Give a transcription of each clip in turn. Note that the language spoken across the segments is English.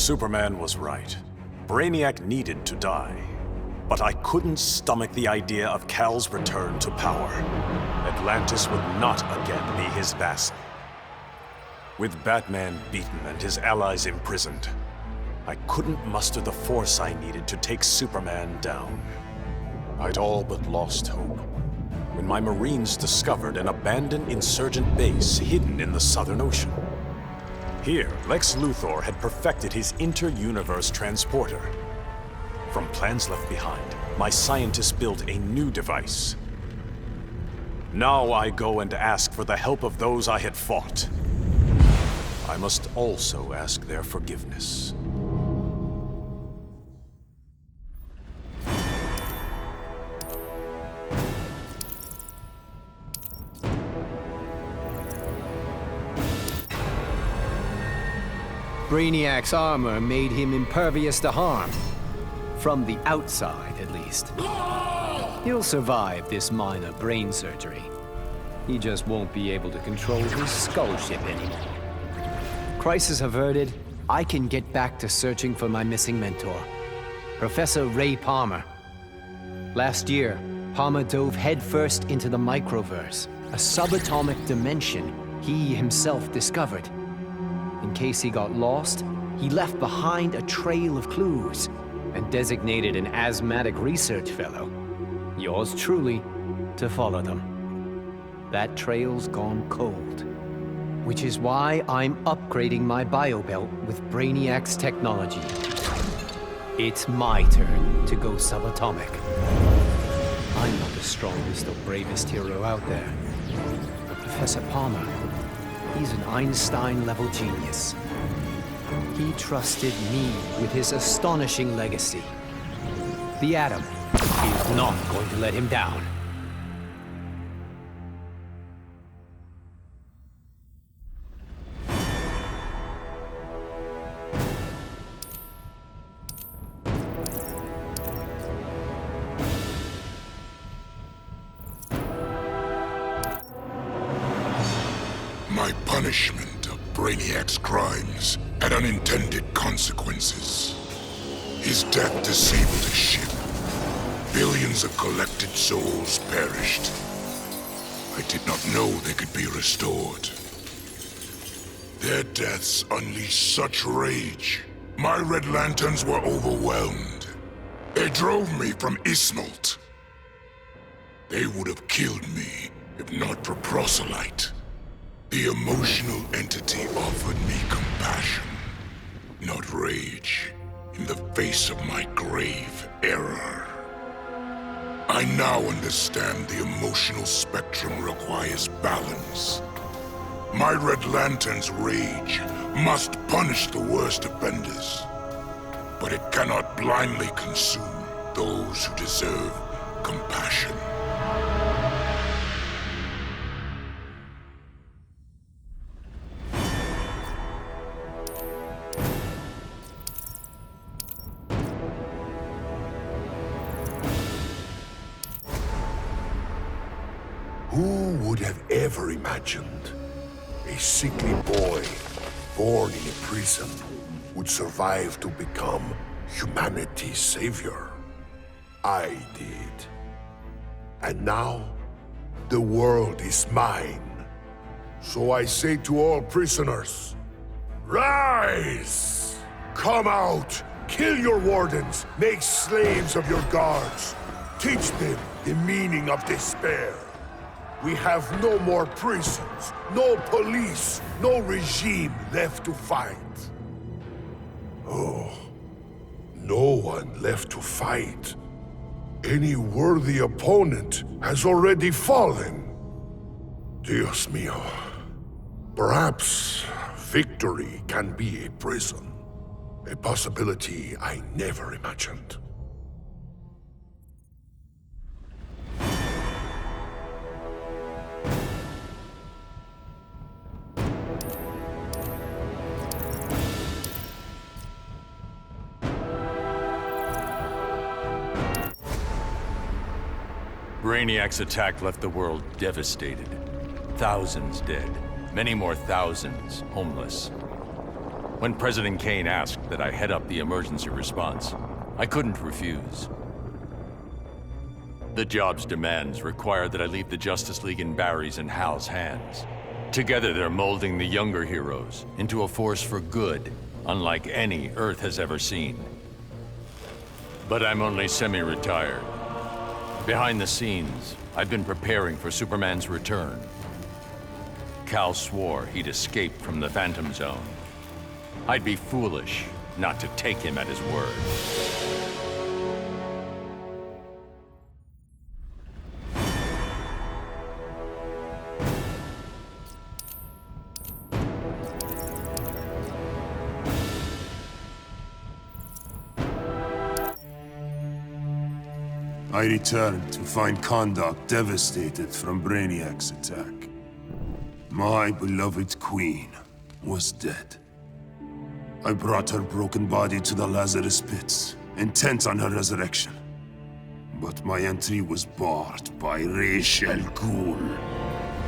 Superman was right. Brainiac needed to die. But I couldn't stomach the idea of Kal's return to power. Atlantis would not again be his vassal. With Batman beaten and his allies imprisoned, I couldn't muster the force I needed to take Superman down. I'd all but lost hope when my Marines discovered an abandoned insurgent base hidden in the Southern Ocean. Here, Lex Luthor had perfected his inter-universe transporter. From plans left behind, my scientists built a new device. Now I go and ask for the help of those I had fought. I must also ask their forgiveness. Brainiac's armor made him impervious to harm. From the outside, at least. He'll survive this minor brain surgery. He just won't be able to control his skull ship anymore. Crisis averted, I can get back to searching for my missing mentor, Professor Ray Palmer. Last year, Palmer dove headfirst into the Microverse, a subatomic dimension he himself discovered. In case he got lost, he left behind a trail of clues and designated an asthmatic research fellow, yours truly, to follow them. That trail's gone cold, which is why I'm upgrading my biobelt with Brainiac's technology. It's my turn to go subatomic. I'm not the strongest or bravest hero out there, but Professor Palmer, he's an Einstein-level genius. He trusted me with his astonishing legacy. The Atom is not going to let him down. My punishment of Brainiac's crimes had unintended consequences. His death disabled his ship. Billions of collected souls perished. I did not know they could be restored. Their deaths unleashed such rage. My Red Lanterns were overwhelmed. They drove me from Ismalt. They would have killed me if not for Proselyte. The emotional entity offered me compassion, not rage, in the face of my grave error. I now understand the emotional spectrum requires balance. My Red Lantern's rage must punish the worst offenders, but it cannot blindly consume those who deserve compassion. Who would have ever imagined a sickly boy born in a prison would survive to become humanity's savior? I did. And now, the world is mine. So I say to all prisoners, rise! Come out! Kill your wardens! Make slaves of your guards! Teach them the meaning of despair! We have no more prisons, no police, no regime left to fight. Oh, no one left to fight. Any worthy opponent has already fallen. Dios mío. Perhaps victory can be a prison. A possibility I never imagined. Brainiac's attack left the world devastated. Thousands dead. Many more thousands homeless. When President Kane asked that I head up the emergency response, I couldn't refuse. The job's demands require that I leave the Justice League in Barry's and Hal's hands. Together, they're molding the younger heroes into a force for good, unlike any Earth has ever seen. But I'm only semi-retired. Behind the scenes, I've been preparing for Superman's return. Kal swore he'd escaped from the Phantom Zone. I'd be foolish not to take him at his word. I returned to find Kahndaq devastated from Brainiac's attack. My beloved queen was dead. I brought her broken body to the Lazarus Pits, intent on her resurrection. But my entry was barred by Ra's al Ghul.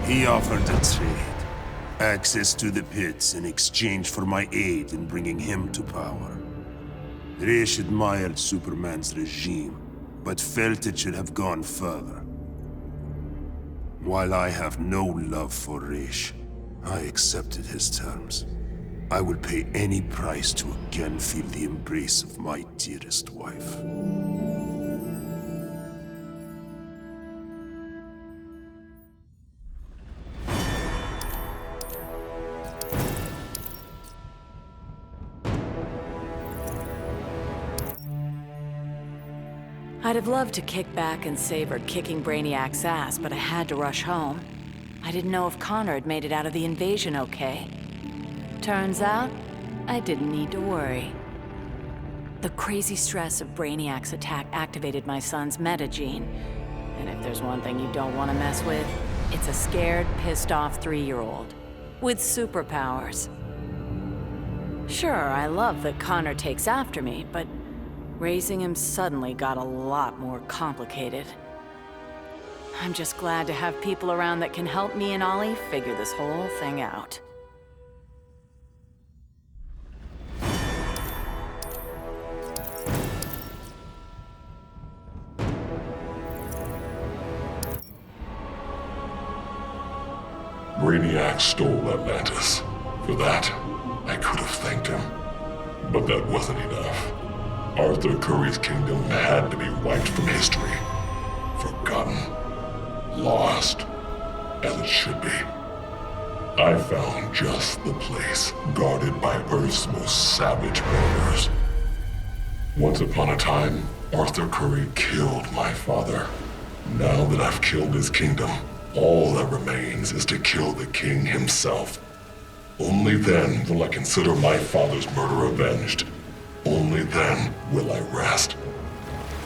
He offered a trade. Access to the pits in exchange for my aid in bringing him to power. Ra's admired Superman's regime, but felt it should have gone further. While I have no love for Ra's, I accepted his terms. I will pay any price to again feel the embrace of my dearest wife. I'd have loved to kick back and savor kicking Brainiac's ass, but I had to rush home. I didn't know if Connor had made it out of the invasion okay. Turns out, I didn't need to worry. The crazy stress of Brainiac's attack activated my son's metagene. And if there's one thing you don't want to mess with, it's a scared, pissed-off 3-year-old. With superpowers. Sure, I love that Connor takes after me, but raising him suddenly got a lot more complicated. I'm just glad to have people around that can help me and Ollie figure this whole thing out. Brainiac stole Atlantis. For that, I could have thanked him. But that wasn't enough. Arthur Curry's kingdom had to be wiped from history. Forgotten. Lost. As it should be. I found just the place, guarded by Earth's most savage predators. Once upon a time, Arthur Curry killed my father. Now that I've killed his kingdom, all that remains is to kill the king himself. Only then will I consider my father's murder avenged. Only then will I rest.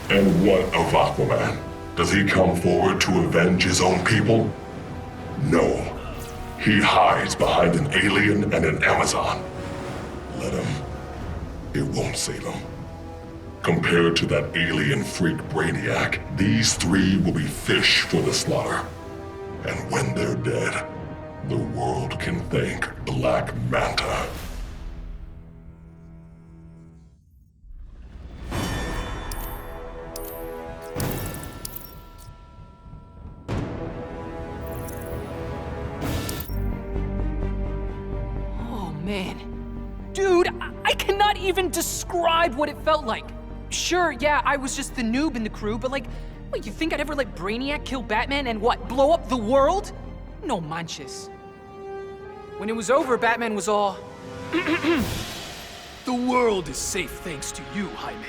And what of Aquaman? Does he come forward to avenge his own people? No. He hides behind an alien and an Amazon. Let him. It won't save him. Compared to that alien freak Brainiac, these three will be fish for the slaughter. And when they're dead, the world can thank Black Manta. Man. Dude, I cannot even describe what it felt like. Sure, yeah, I was just the noob in the crew, but like, what, you think I'd ever let Brainiac kill Batman and what, blow up the world? No manches. When it was over, Batman was all, The world is safe thanks to you, Jaime.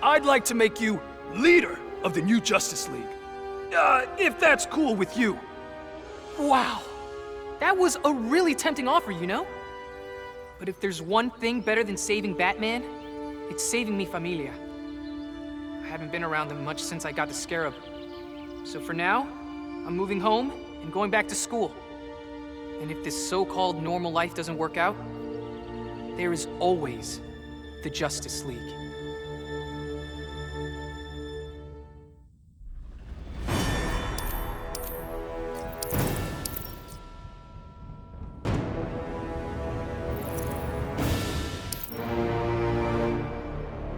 I'd like to make you leader of the new Justice League. If that's cool with you. wow. That was a really tempting offer, you know? But if there's one thing better than saving Batman, it's saving mi familia. I haven't been around them much since I got the Scarab. So for now, I'm moving home and going back to school. And if this so-called normal life doesn't work out, there is always the Justice League.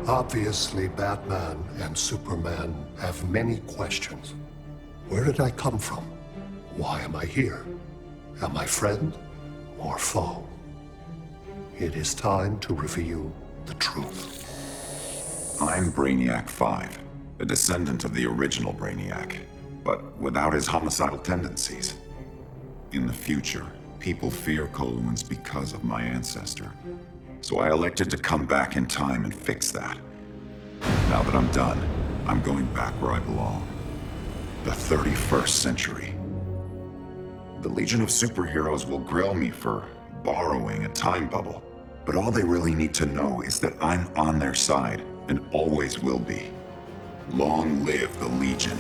Obviously, Batman and Superman have many questions. Where did I come from? Why am I here? Am I friend or foe? It is time to reveal the truth. I'm Brainiac 5, a descendant of the original Brainiac, but without his homicidal tendencies. In the future, people fear Coluans because of my ancestor. So I elected to come back in time and fix that. Now that I'm done, I'm going back where I belong. The 31st century. The Legion of Superheroes will grill me for borrowing a time bubble, but all they really need to know is that I'm on their side and always will be. Long live the Legion.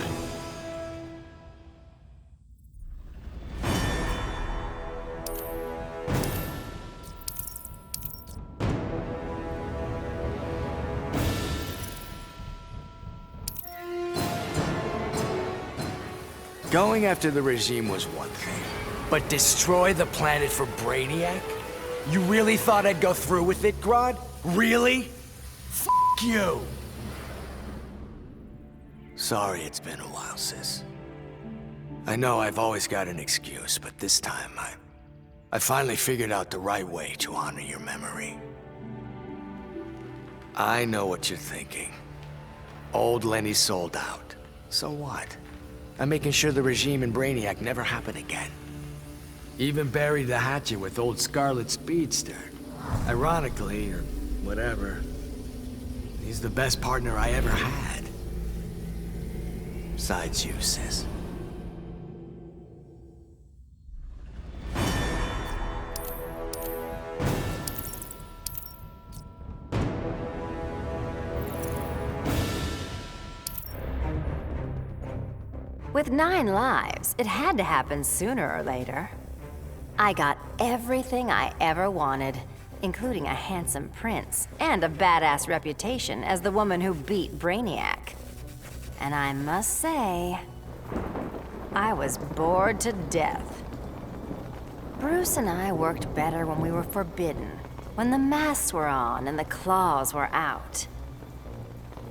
Going after the regime was one thing, but destroy the planet for Brainiac? You really thought I'd go through with it, Grodd? Really? F*** you! Sorry it's been a while, sis. I know I've always got an excuse, but this time I finally figured out the right way to honor your memory. I know what you're thinking. Old Lenny sold out. So what? I'm making sure the regime and Brainiac never happen again. Even buried the hatchet with old Scarlet Speedster. Ironically, or whatever, he's the best partner I ever had. Besides you, sis. With 9 lives, it had to happen sooner or later. I got everything I ever wanted, including a handsome prince and a badass reputation as the woman who beat Brainiac. And I must say, I was bored to death. Bruce and I worked better when we were forbidden, when the masks were on and the claws were out.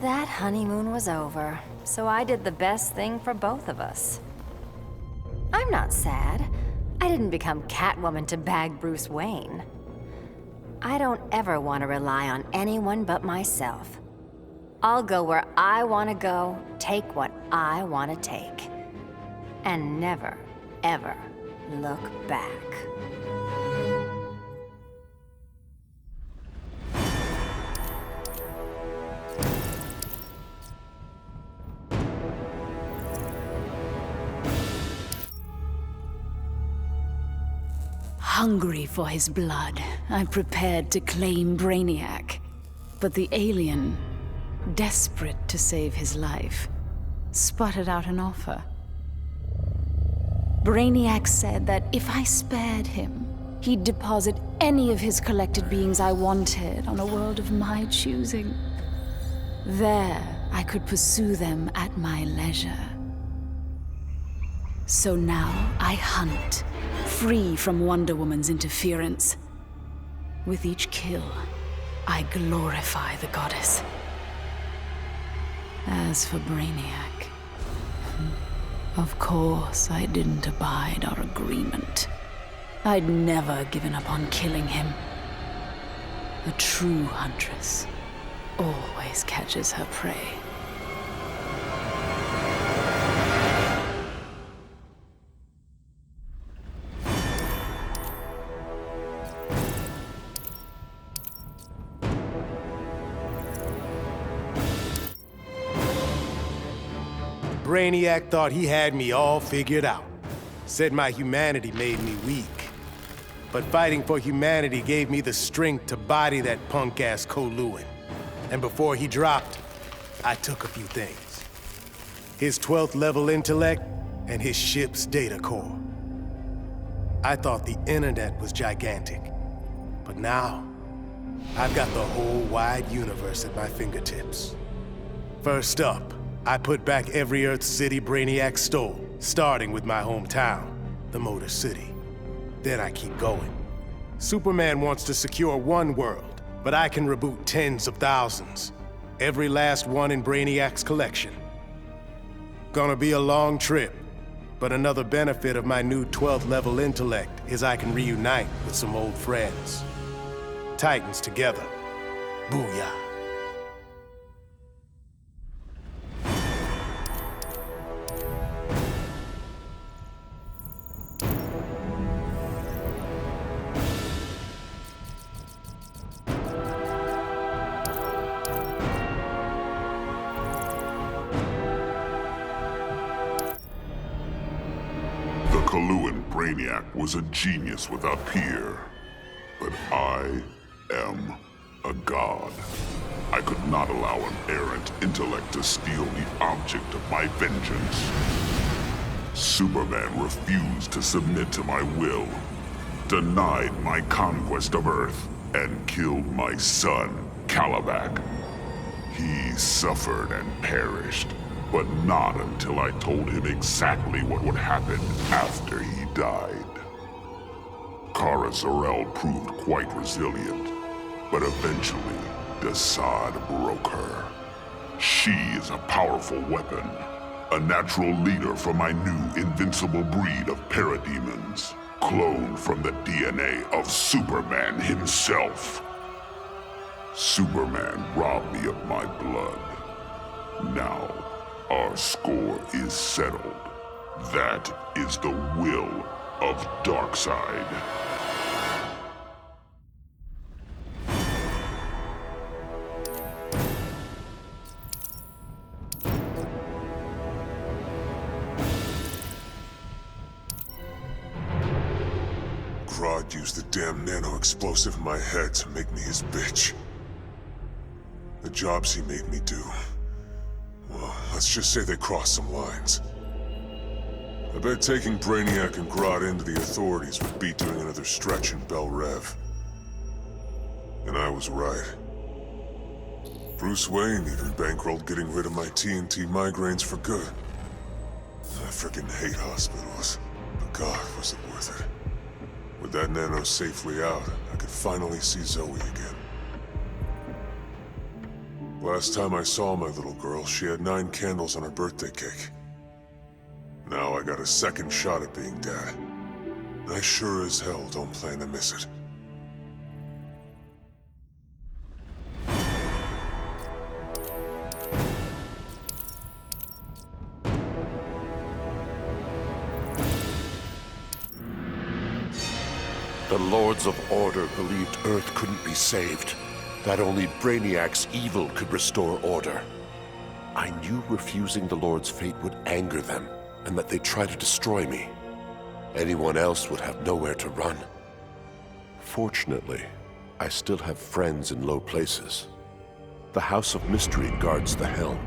That honeymoon was over, so I did the best thing for both of us. I'm not sad. I didn't become Catwoman to bag Bruce Wayne. I don't ever want to rely on anyone but myself. I'll go where I want to go, take what I want to take. And never, ever look back. Hungry for his blood, I prepared to claim Brainiac. But the alien, desperate to save his life, sputtered out an offer. Brainiac said that if I spared him, he'd deposit any of his collected beings I wanted on a world of my choosing. There, I could pursue them at my leisure. So now I hunt, free from Wonder Woman's interference. With each kill, I glorify the goddess. As for Brainiac, of course I didn't abide our agreement. I'd never given up on killing him. A true huntress always catches her prey. Brainiac thought he had me all figured out. Said my humanity made me weak. But fighting for humanity gave me the strength to body that punk-ass Coluan. And before he dropped, I took a few things. His 12th level intellect and his ship's data core. I thought the internet was gigantic. But now, I've got the whole wide universe at my fingertips. First up, I put back every Earth city Brainiac stole, starting with my hometown, the Motor City. Then I keep going. Superman wants to secure one world, but I can reboot tens of thousands. Every last one in Brainiac's collection. Gonna be a long trip, but another benefit of my new 12th level intellect is I can reunite with some old friends. Titans together. Booyah. Coluan Brainiac was a genius without peer, but I am a god. I could not allow an errant intellect to steal the object of my vengeance. Superman refused to submit to my will, denied my conquest of Earth, and killed my son, Kalibak. He suffered and perished. But not until I told him exactly what would happen after he died. Kara Zor-El proved quite resilient, but eventually, Desaad broke her. She is a powerful weapon, a natural leader for my new invincible breed of parademons, cloned from the DNA of Superman himself. Superman robbed me of my blood. Now, our score is settled. That is the will of Darkseid. Grodd used the damn nano-explosive in my head to make me his bitch. The jobs he made me do. Well, let's just say they crossed some lines. I bet taking Brainiac and Grodd into the authorities would be doing another stretch in Bel Rev. And I was right. Bruce Wayne even bankrolled getting rid of my TNT migraines for good. I frickin' hate hospitals, but God, was it worth it. With that nano safely out, I could finally see Zoe again. Last time I saw my little girl, she had 9 candles on her birthday cake. Now I got a second shot at being dad. I sure as hell don't plan to miss it. The Lords of Order believed Earth couldn't be saved, that only Brainiac's evil could restore order. I knew refusing the Lord's fate would anger them, and that they'd try to destroy me. Anyone else would have nowhere to run. Fortunately, I still have friends in low places. The House of Mystery guards the helm.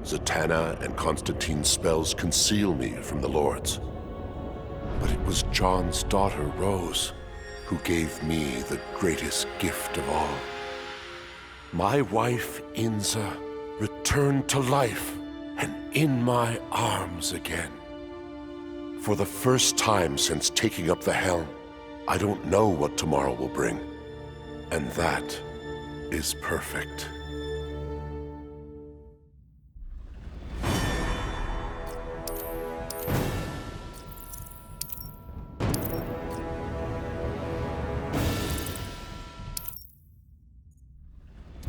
Zatanna and Constantine's spells conceal me from the Lords. But it was John's daughter, Rose, who gave me the greatest gift of all. My wife, Inza, returned to life and in my arms again. For the first time since taking up the helm, I don't know what tomorrow will bring. And that is perfect.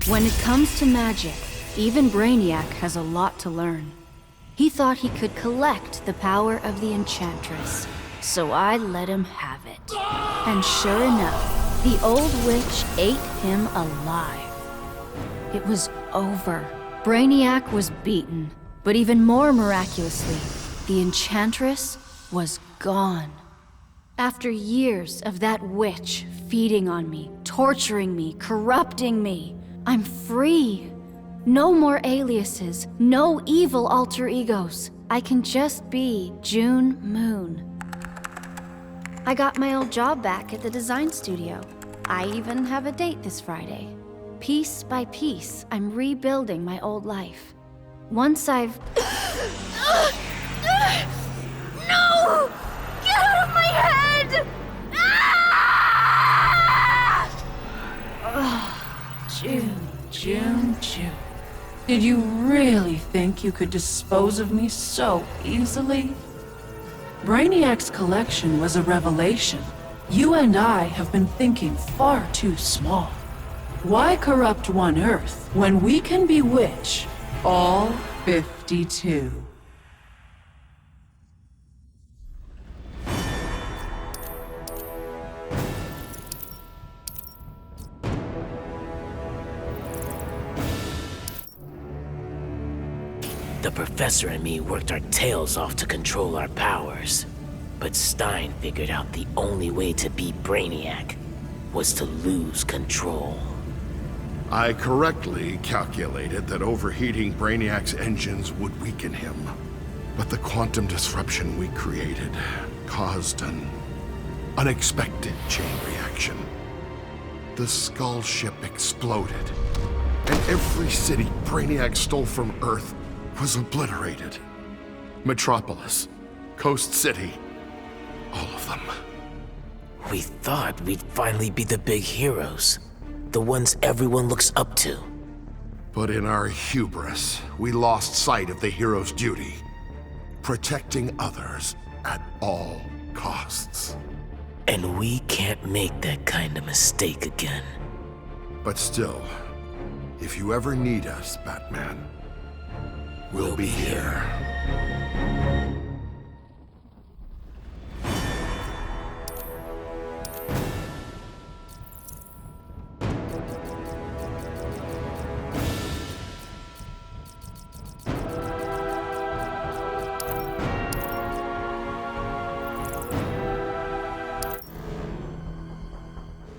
When it comes to magic, even Brainiac has a lot to learn. He thought he could collect the power of the Enchantress, so I let him have it. And sure enough, the old witch ate him alive. It was over. Brainiac was beaten, but even more miraculously, the Enchantress was gone. After years of that witch feeding on me, torturing me, corrupting me, I'm free. No more aliases, no evil alter egos. I can just be June Moon. I got my old job back at the design studio. I even have a date this Friday. Piece by piece, I'm rebuilding my old life. Once I've... No! Get out of my head! Ah! June. Did you really think you could dispose of me so easily? Brainiac's collection was a revelation. You and I have been thinking far too small. Why corrupt one Earth when we can bewitch all 52? The Professor and me worked our tails off to control our powers. But Stein figured out the only way to beat Brainiac was to lose control. I correctly calculated that overheating Brainiac's engines would weaken him. But the quantum disruption we created caused an unexpected chain reaction. The Skull ship exploded, and every city Brainiac stole from Earth was obliterated. Metropolis, Coast City, all of them. We thought we'd finally be the big heroes, the ones everyone looks up to. But in our hubris, we lost sight of the hero's duty, protecting others at all costs. And we can't make that kind of mistake again. But still, if you ever need us, Batman, we'll be here.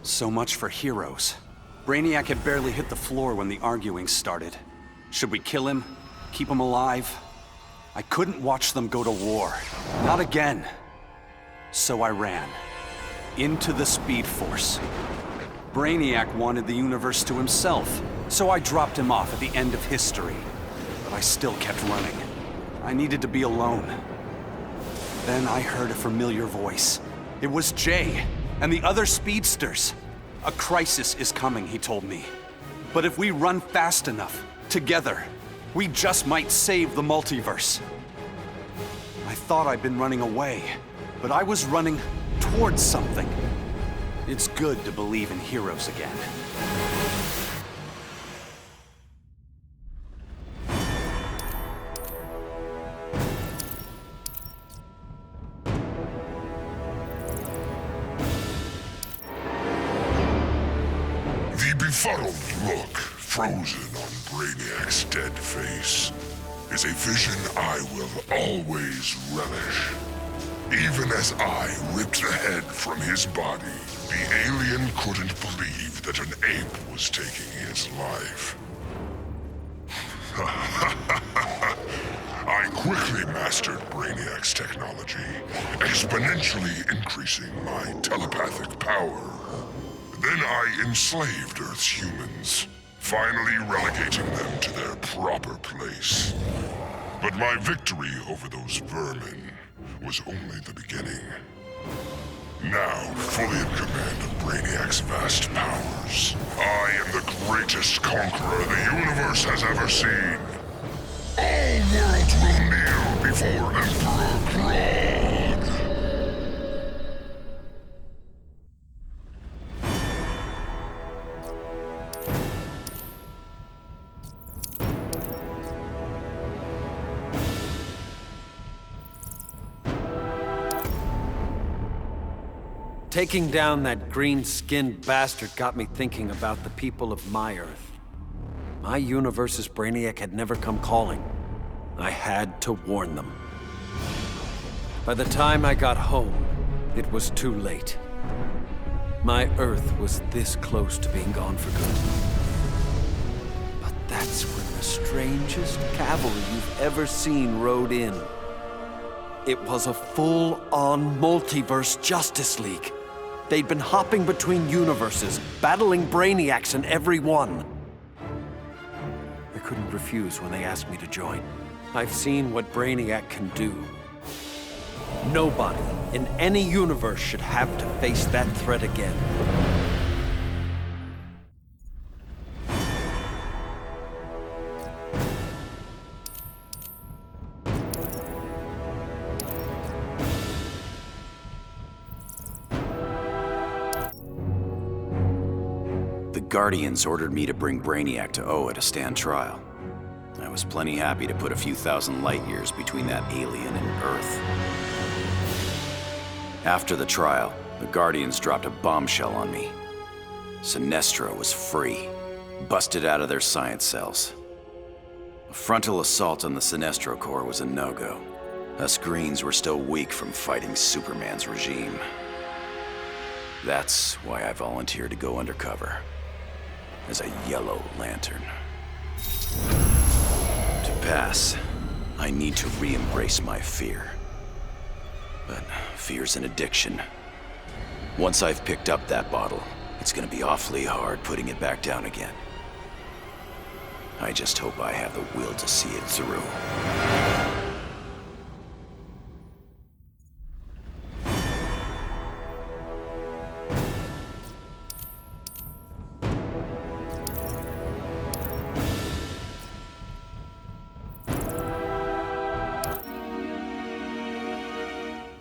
So much for heroes. Brainiac had barely hit the floor when the arguing started. Should we kill him? Keep him alive? I couldn't watch them go to war. Not again. So I ran. Into the Speed Force. Brainiac wanted the universe to himself, so I dropped him off at the end of history. But I still kept running. I needed to be alone. Then I heard a familiar voice. It was Jay and the other speedsters. A crisis is coming, he told me. But if we run fast enough, together, we just might save the multiverse. I thought I'd been running away, but I was running towards something. It's good to believe in heroes again. The befuddled look frozen on Brainiac's dead face is a vision I will always relish. Even as I ripped the head from his body, the alien couldn't believe that an ape was taking his life. I quickly mastered Brainiac's technology, exponentially increasing my telepathic power. Then I enslaved Earth's humans, finally relegating them to their proper place. But my victory over those vermin was only the beginning. Now, fully in command of Brainiac's vast powers, I am the greatest conqueror the universe has ever seen. All worlds will kneel before Emperor Grodd. Taking down that green-skinned bastard got me thinking about the people of my Earth. My universe's Brainiac had never come calling. I had to warn them. By the time I got home, it was too late. My Earth was this close to being gone for good. But that's when the strangest cavalry you've ever seen rode in. It was a full-on multiverse Justice League. They'd been hopping between universes, battling Brainiacs in every one. I couldn't refuse when they asked me to join. I've seen what Brainiac can do. Nobody in any universe should have to face that threat again. Guardians ordered me to bring Brainiac to Oa to stand trial. I was plenty happy to put a few thousand light years between that alien and Earth. After the trial, the Guardians dropped a bombshell on me. Sinestro was free, busted out of their science cells. A frontal assault on the Sinestro Corps was a no-go. Us Greens were still weak from fighting Superman's regime. That's why I volunteered to go undercover as a Yellow Lantern. To pass, I need to re-embrace my fear. But fear's an addiction. Once I've picked up that bottle, it's gonna be awfully hard putting it back down again. I just hope I have the will to see it through.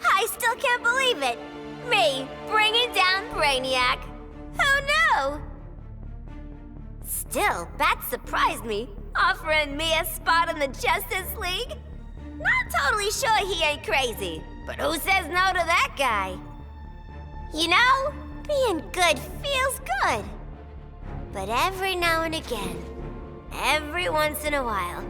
I still can't believe it! Me, bringing down Brainiac! Who knew? Still, Bat surprised me, offering me a spot in the Justice League. Not totally sure he ain't crazy, but who says no to that guy? You know, being good feels good. But every now and again, every once in a while,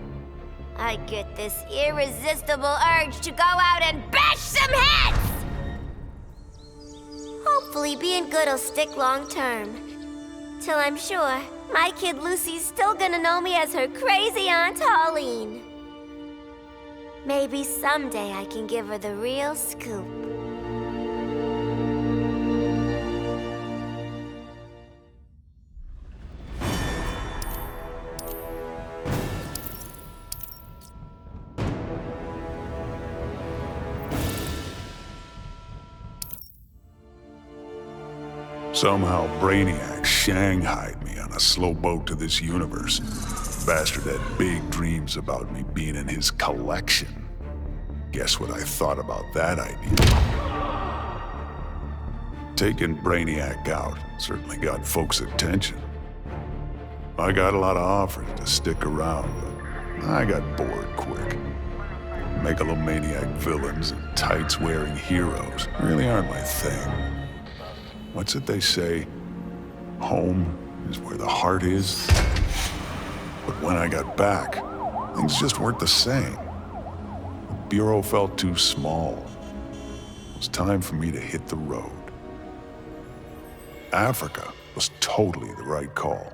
I get this irresistible urge to go out and bash some heads! Hopefully being good'll stick long term. Till I'm sure my kid Lucy's still gonna know me as her crazy Aunt Pauline. Maybe someday I can give her the real scoop. Somehow Brainiac shanghaied me on a slow boat to this universe. Bastard had big dreams about me being in his collection. Guess what I thought about that idea? Taking Brainiac out certainly got folks' attention. I got a lot of offers to stick around, but I got bored quick. Megalomaniac villains and tights-wearing heroes really aren't my thing. What's it they say? Home is where the heart is. But when I got back, things just weren't the same. The Bureau felt too small. It was time for me to hit the road. Africa was totally the right call.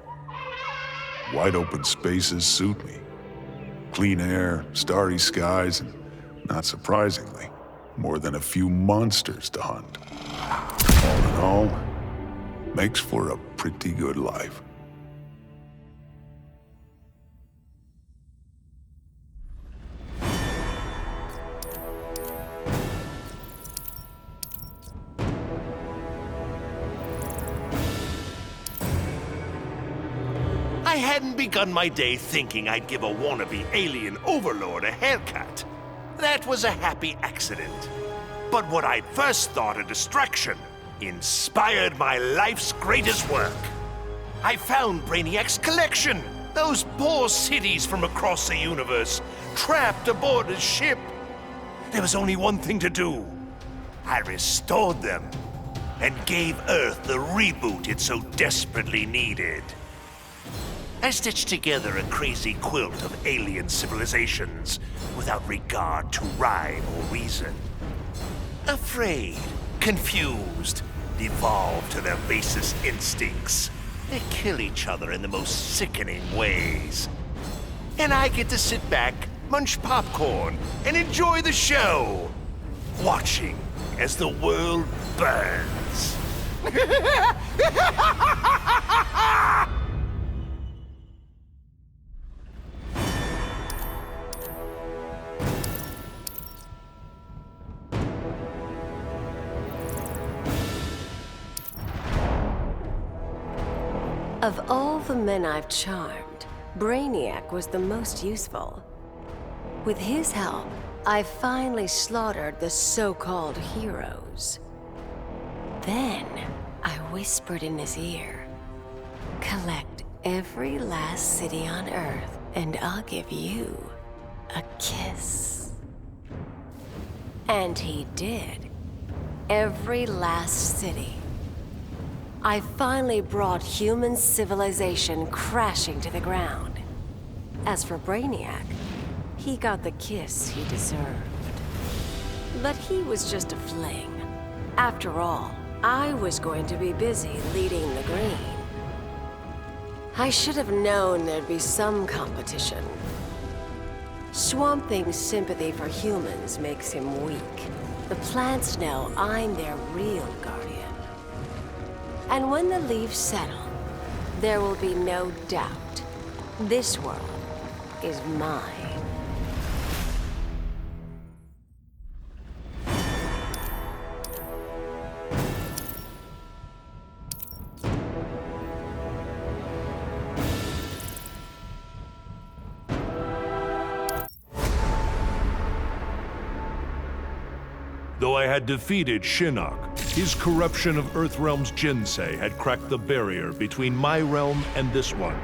Wide open spaces suit me. Clean air, starry skies, and, not surprisingly, more than a few monsters to hunt. All in all, makes for a pretty good life. I hadn't begun my day thinking I'd give a wannabe alien overlord a haircut. That was a happy accident. But what I'd first thought a distraction inspired my life's greatest work. I found Brainiac's collection. Those poor cities from across the universe, trapped aboard his ship. There was only one thing to do. I restored them and gave Earth the reboot it so desperately needed. I stitched together a crazy quilt of alien civilizations without regard to rhyme or reason. Afraid, confused, devolved to their basest instincts. They kill each other in the most sickening ways. And I get to sit back, munch popcorn, and enjoy the show, watching as the world burns. Of all the men I've charmed, Brainiac was the most useful. With his help, I finally slaughtered the so-called heroes. Then, I whispered in his ear, collect every last city on Earth, and I'll give you a kiss. And he did. Every last city. I finally brought human civilization crashing to the ground. As for Brainiac, he got the kiss he deserved. But he was just a fling. After all, I was going to be busy leading the Green. I should have known there'd be some competition. Swamp Thing's sympathy for humans makes him weak. The plants know I'm their real guardian. And when the leaves settle, there will be no doubt. This world is mine. Though I had defeated Shinnok, his corruption of Earthrealm's Jinsei had cracked the barrier between my realm and this one.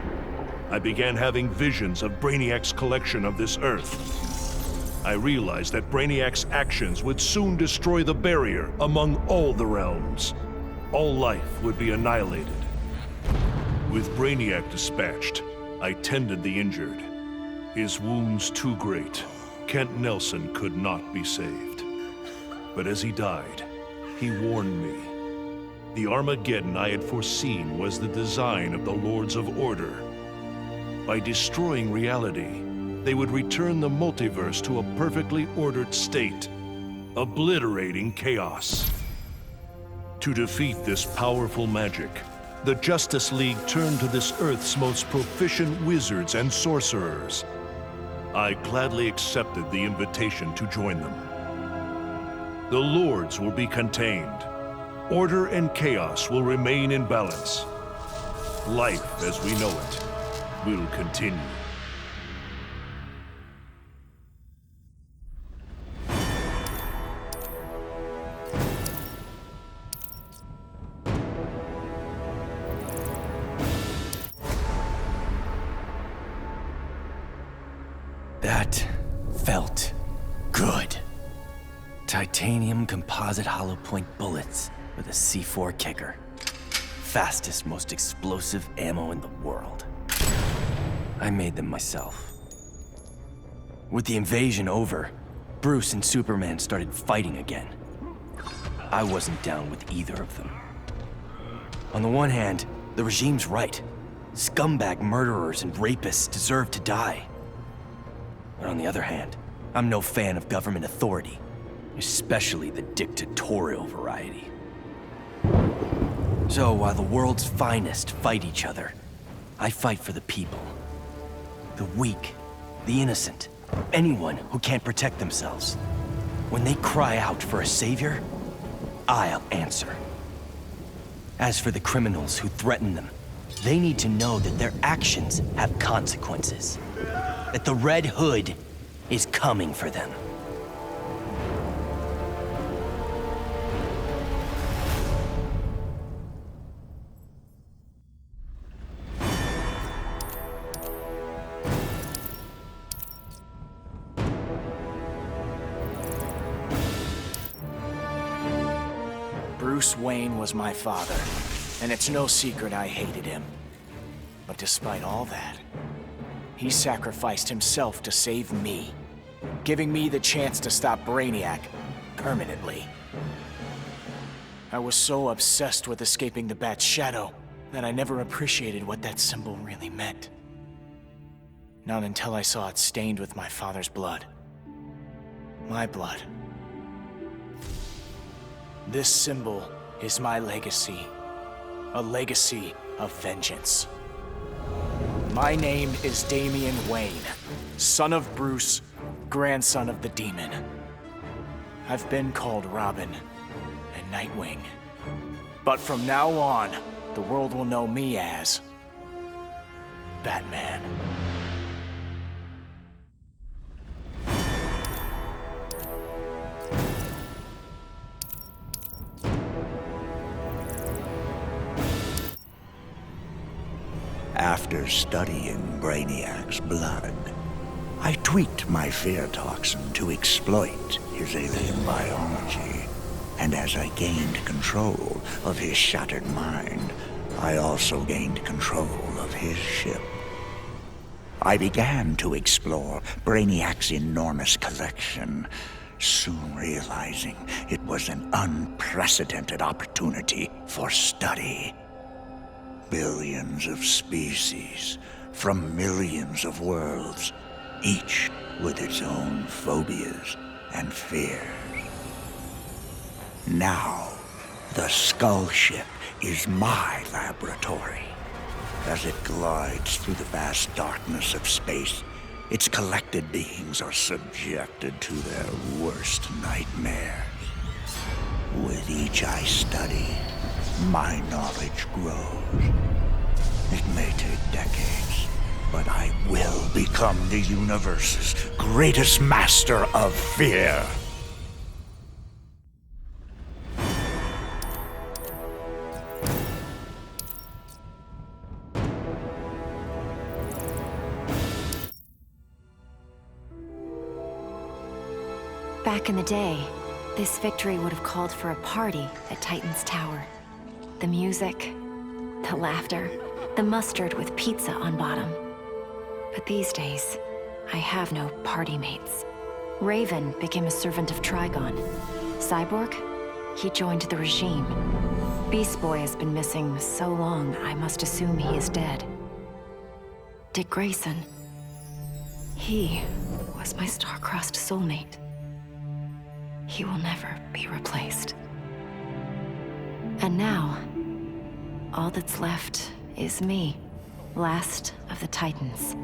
I began having visions of Brainiac's collection of this Earth. I realized that Brainiac's actions would soon destroy the barrier among all the realms. All life would be annihilated. With Brainiac dispatched, I tended the injured. His wounds too great, Kent Nelson could not be saved. But as he died, he warned me. The Armageddon I had foreseen was the design of the Lords of Order. By destroying reality, they would return the multiverse to a perfectly ordered state, obliterating chaos. To defeat this powerful magic, the Justice League turned to this Earth's most proficient wizards and sorcerers. I gladly accepted the invitation to join them. The Lords will be contained. Order and chaos will remain in balance. Life as we know it will continue. That felt good. Titanium composite hollow point bullets with a C4 kicker. Fastest, most explosive ammo in the world. I made them myself. With the invasion over, Bruce and Superman started fighting again. I wasn't down with either of them. On the one hand, the regime's right. Scumbag murderers and rapists deserve to die. But on the other hand, I'm no fan of government authority, especially the dictatorial variety. So while the world's finest fight each other, I fight for the people. The weak, the innocent, anyone who can't protect themselves. When they cry out for a savior, I'll answer. As for the criminals who threaten them, they need to know that their actions have consequences. That the Red Hood is coming for them. Bruce Wayne was my father, and it's no secret I hated him. But despite all that, he sacrificed himself to save me, giving me the chance to stop Brainiac permanently. I was so obsessed with escaping the Bat's shadow that I never appreciated what that symbol really meant. Not until I saw it stained with my father's blood. My blood. This symbol is my legacy. A legacy of vengeance. My name is Damian Wayne, son of Bruce, grandson of the Demon. I've been called Robin and Nightwing. But from now on, the world will know me as Batman. After studying Brainiac's blood, I tweaked my fear toxin to exploit his alien biology. And as I gained control of his shattered mind, I also gained control of his ship. I began to explore Brainiac's enormous collection, soon realizing it was an unprecedented opportunity for study. Billions of species from millions of worlds, each with its own phobias and fears. Now, the Skull Ship is my laboratory. As it glides through the vast darkness of space, its collected beings are subjected to their worst nightmares. With each I study, my knowledge grows. It may take decades, but I will become the universe's greatest master of fear. Back in the day, this victory would have called for a party at Titan's Tower. The music, the laughter, the mustard with pizza on bottom. But these days, I have no party mates. Raven became a servant of Trigon. Cyborg, he joined the regime. Beast Boy has been missing so long, I must assume he is dead. Dick Grayson, he was my star-crossed soulmate. He will never be replaced. And now, all that's left is me, last of the Titans.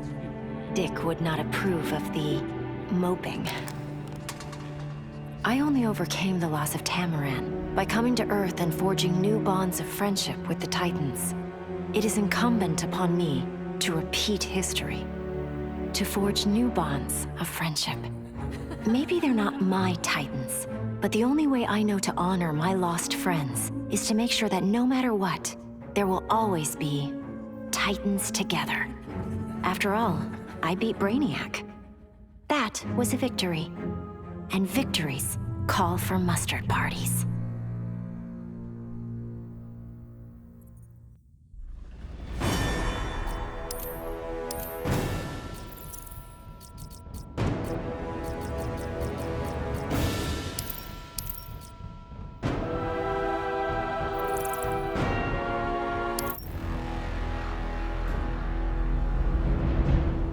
Dick would not approve of the moping. I only overcame the loss of Tamaran by coming to Earth and forging new bonds of friendship with the Titans. It is incumbent upon me to repeat history, to forge new bonds of friendship. Maybe they're not my Titans, but the only way I know to honor my lost friends is to make sure that no matter what, there will always be Titans together. After all, I beat Brainiac. That was a victory. And victories call for mustard parties.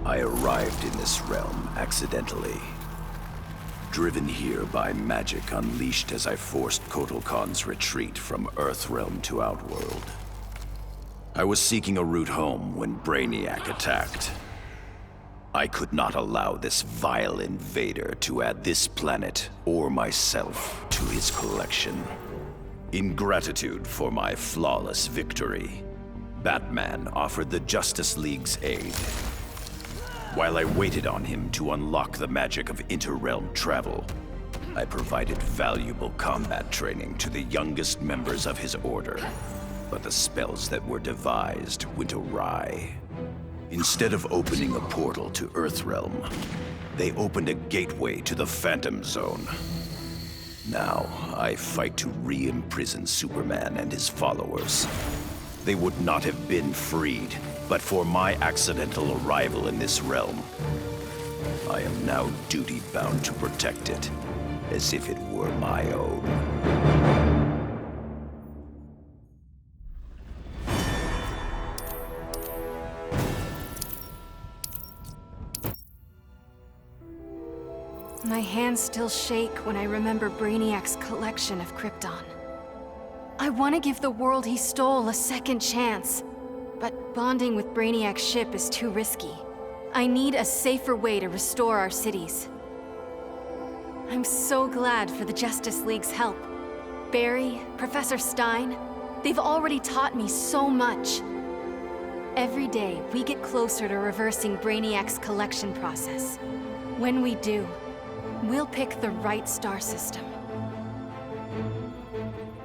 I arrived in this realm accidentally. Driven here by magic unleashed as I forced Kotal Khan's retreat from Earthrealm to Outworld. I was seeking a route home when Brainiac attacked. I could not allow this vile invader to add this planet or myself to his collection. In gratitude for my flawless victory, Batman offered the Justice League's aid. While I waited on him to unlock the magic of inter-realm travel, I provided valuable combat training to the youngest members of his order. But the spells that were devised went awry. Instead of opening a portal to Earthrealm, they opened a gateway to the Phantom Zone. Now, I fight to re-imprison Superman and his followers. They would not have been freed, but for my accidental arrival in this realm. I am now duty-bound to protect it, as if it were my own. My hands still shake when I remember Brainiac's collection of Krypton. I want to give the world he stole a second chance. But bonding with Brainiac's ship is too risky. I need a safer way to restore our cities. I'm so glad for the Justice League's help. Barry, Professor Stein, they've already taught me so much. Every day, we get closer to reversing Brainiac's collection process. When we do, we'll pick the right star system.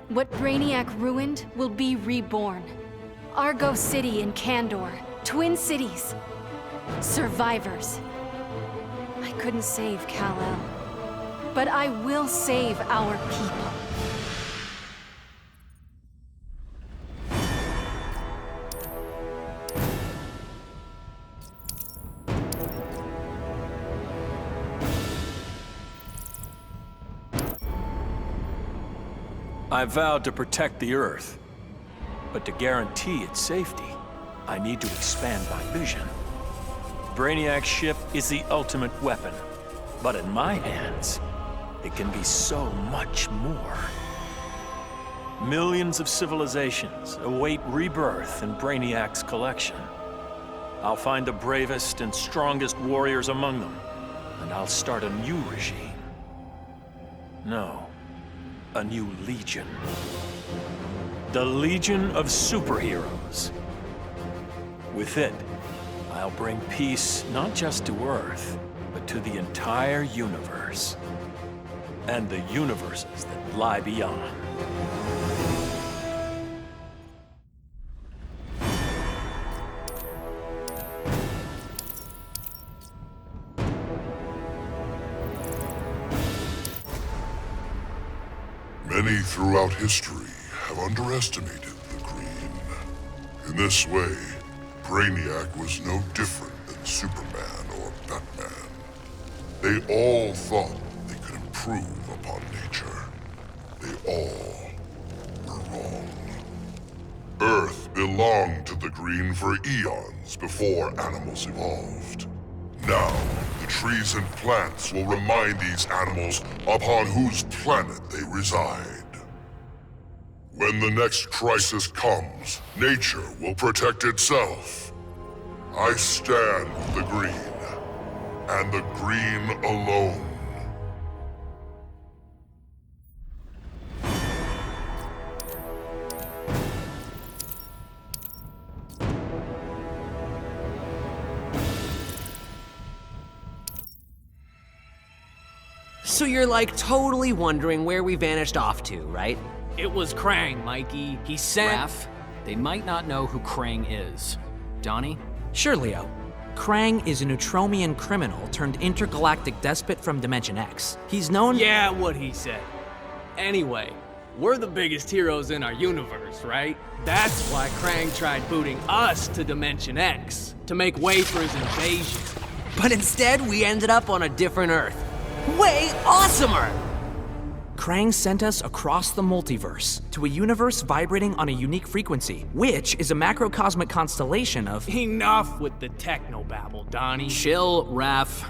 What Brainiac ruined will be reborn. Argo City in Kandor, Twin Cities. Survivors. I couldn't save Kal-El, but I will save our people. I vowed to protect the Earth, but to guarantee its safety, I need to expand my vision. Brainiac's ship is the ultimate weapon, but in my hands, it can be so much more. Millions of civilizations await rebirth in Brainiac's collection. I'll find the bravest and strongest warriors among them, and I'll start a new regime. No. A new legion. The Legion of Superheroes. With it, I'll bring peace not just to Earth, but to the entire universe. And the universes that lie beyond. Many throughout history have underestimated the Green. In this way, Brainiac was no different than Superman or Batman. They all thought they could improve upon nature. They all were wrong. Earth belonged to the Green for eons before animals evolved. Now, the trees and plants will remind these animals upon whose planet they reside. When the next crisis comes, nature will protect itself. I stand with the Green, and the Green alone. So you're like totally wondering where we vanished off to, right? It was Krang, Mikey. He sent... Raph, they might not know who Krang is. Donnie? Sure, Leo. Krang is a Neutromian criminal turned intergalactic despot from Dimension X. He's known... Yeah, what he said. Anyway, we're the biggest heroes in our universe, right? That's why Krang tried booting us to Dimension X, to make way for his invasion. But instead, we ended up on a different Earth. Way awesomer! Krang sent us across the multiverse to a universe vibrating on a unique frequency, which is a macrocosmic constellation of... Enough with the technobabble, Donnie. Chill, Raph.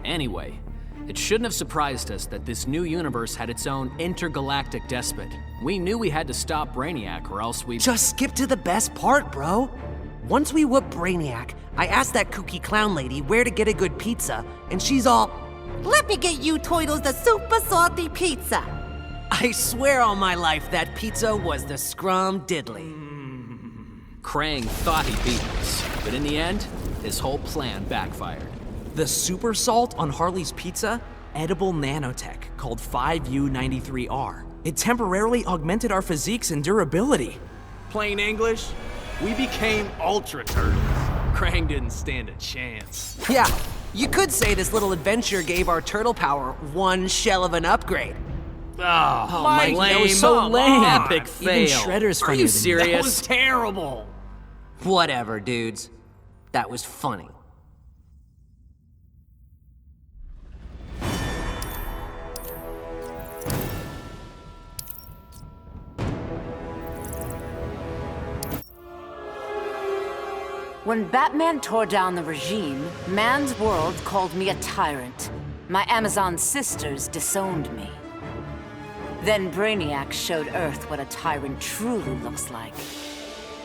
Anyway, it shouldn't have surprised us that this new universe had its own intergalactic despot. We knew we had to stop Brainiac or else we... Just skip to the best part, bro. Once we whoop Brainiac, I asked that kooky clown lady where to get a good pizza, and she's all, "Let me get you Toidles the super salty pizza." I swear on my life that pizza was the scrum diddly. Krang thought he beat us, but in the end, his whole plan backfired. The super salt on Harley's pizza? Edible nanotech called 5U93R. It temporarily augmented our physiques and durability. Plain English, we became Ultra Turtles. Krang didn't stand a chance. Yeah, you could say this little adventure gave our turtle power one shell of an upgrade. Oh, Mike, that was so lame. Epic fail. Even Shredder's Are funnier you than serious? That was terrible. Whatever, dudes. That was funny. When Batman tore down the regime, man's world called me a tyrant. My Amazon sisters disowned me. Then Brainiac showed Earth what a tyrant truly looks like.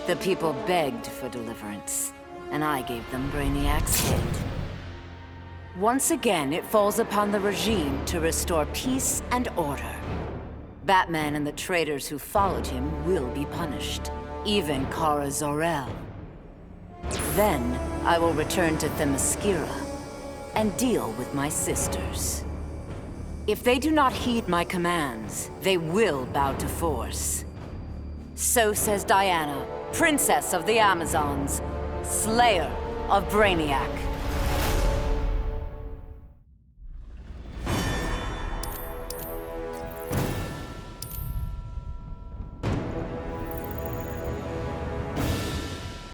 The people begged for deliverance, and I gave them Brainiac's head. Once again, it falls upon the regime to restore peace and order. Batman and the traitors who followed him will be punished, even Kara Zor-El. Then, I will return to Themyscira and deal with my sisters. If they do not heed my commands, they will bow to force. So says Diana, Princess of the Amazons, Slayer of Brainiac.